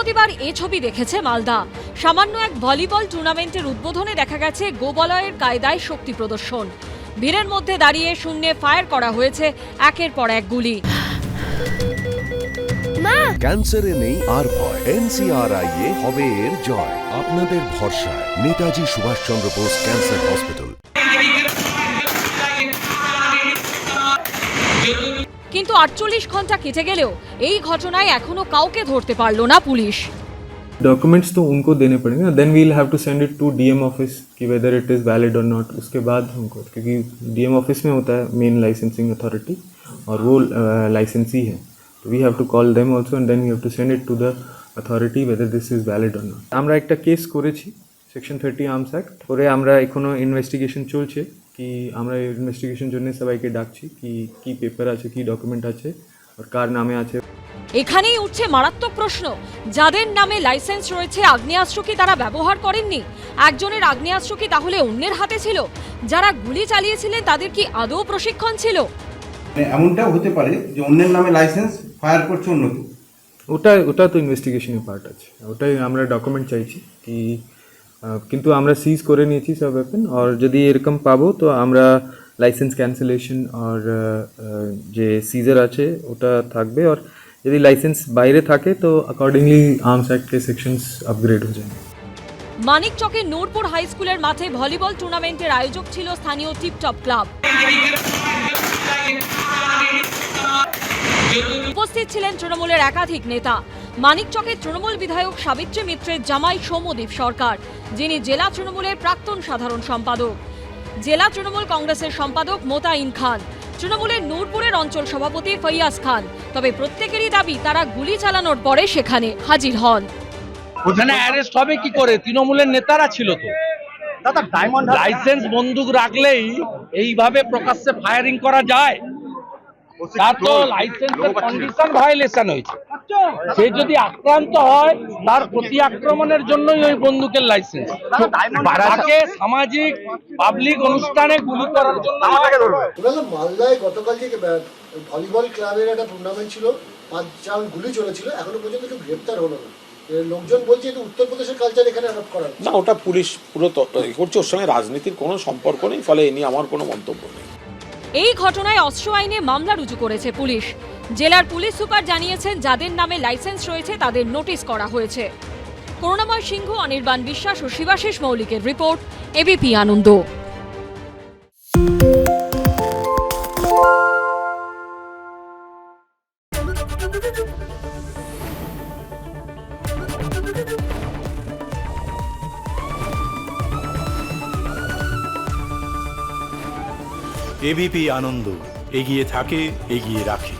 বৃহস্পতিবার এ ছবি দেখেছে মালদা। সামান্য এক ভলিবল টুর্নামেন্টের উদ্বোধনে দেখা গেছে গোবলয়ের কায়দায় শক্তি প্রদর্শন। ভিড়ের মধ্যে দাঁড়িয়ে শূন্যে ফায়ার করা হয়েছে একের পর এক গুলি। ক্যান্সারে নেই আর ভয়, NCRI এ হবে এর জয়। আপনাদের ভরসা নেতাজি সুভাষচন্দ্র বোস ক্যান্সার হসপিটাল। কিন্তু 48 ঘন্টা কেটে গেলেও এই ঘটনায় এখনো কাউকে ধরতে পারল না পুলিশ। डॉक्यूमेंट्स तो उनको देने पड़ेंगे, then we will have to send it to DM office कि वेदर इट इज़ वैलिड और नॉट। उसके बाद हमको, क्योंकि डीएम ऑफिस में होता है मेन लाइसेंसिंग अथॉरिटी और वो लाइसेंसी है, तो we have to call them also and then we have to send it to the authority whether this is valid और नॉट। আমরা একটা কেস করেছি সেকশন 30 আর্মস অ্যাক্ট করে, আমরা এখনো ইনভেস্টিগেশন চলছে কি আমরা ইনভেস্টিগেশন জন্য সবাইকে ডাকছি কি কি পেপার আছে, কি ডকুমেন্ট আছে আর কার নামে আছে। এখানেই উঠছে মারাত্মক প্রশ্ন, যাদের নামে লাইসেন্স রয়েছে আগ্নেয়াস্ত্র কি তারা ব্যবহার করেননি? একজনের আগ্নেয়াস্ত্র কি তাহলে অন্যের হাতে ছিল? যারা গুলি চালিয়েছিলেন তাদের কি আদৌ প্রশিক্ষণ ছিল? এমনটাও হতে পারে যে অন্যের নামে লাইসেন্স ফায়ার করছে অন্য কেউ। ওটা তো ইনভেস্টিগেশনের পার্ট আছে, ওটাই আমরা ডকুমেন্ট চাইছি কি, কিন্তু আমরা সিজ করে নিয়েছি সব ওয়েপন, আর যদি এরকম পাবো তো আমরা লাইসেন্স ক্যান্সেলেশন আর যে সিজার আছে ওটা থাকবে, আর যদি লাইসেন্স বাইরে থাকে তো অ্যাকর্ডিংলি আর্মস অ্যাক্ট के সেকশনস আপগ্রেড হয়ে যাবে। মানিকচকের নূরপুর হাই স্কুলের মাঠে ভলিবল টুর্নামেন্টের আয়োজক ছিল স্থানীয় টিপটপ ক্লাব। উপস্থিত ছিলেন তৃণমূলের একাধিক নেতা। মানিকচকের তৃণমূল বিধায়ক সাবিত্রী মিত্রের জামাই সৌম্যদীপ সরকার, যিনি জেলা তৃণমূলের প্রাক্তন সাধারণ সম্পাদক, জেলা তৃণমূল কংগ্রেসের সম্পাদক মোতাইন খান, তৃণমূলের নূরপুরের অঞ্চল সভাপতি ফৈয়াজ খান। তবে প্রত্যেকেরই দাবি তারা গুলি চালানোর পরে সেখানে হাজির হন। ওখানে অ্যারেস্ট হবে কি করে? তৃণমূলের নেতারা ছিল তো। লাইসেন্স বন্দুক রাখলেই এইভাবে প্রকাশ্যে ফায়ারিং করা যায়? তার তো লাইসেন্সের কন্ডিশন ভায়োলেশন হয়েছে। সে যদি আক্রান্ত হয় তার প্রতি আক্রমণের জন্যই ওই বন্দুকের লাইসেন্স। তাকে সামাজিক পাবলিক অনুষ্ঠানে গুলি করার জন্য। মালদায় গতকাল যে ভলিবল ক্লাবের একটা টুর্নামেন্ট ছিল, 5 জন গুলি চলেছিল, এখনো পর্যন্ত কেউ গ্রেপ্তার হলো না। লোকজন বলছে এটা উত্তরপ্রদেশের কালচার এখানে অ্যাডপ্ট করা না, ওটা পুলিশ পুরো করছে, ওর সঙ্গে রাজনীতির কোনো সম্পর্ক নেই, ফলে এ নিয়ে আমার কোনো মন্তব্য নেই। এই ঘটনায় অস্ত্র আইনে মামলা রুজু করেছে পুলিশ। জেলার পুলিশ সুপার জানিয়েছেন যাদের নামে লাইসেন্স রয়েছে তাদের নোটিশ করা হয়েছে। করুণাময় সিংহ, অনির্বাণ বিশ্বাস ও শিবাশিস মৌলিকের রিপোর্ট, এবিপি আনন্দ। এবিপি আনন্দ, এগিয়ে থাকে, এগিয়ে রাখে।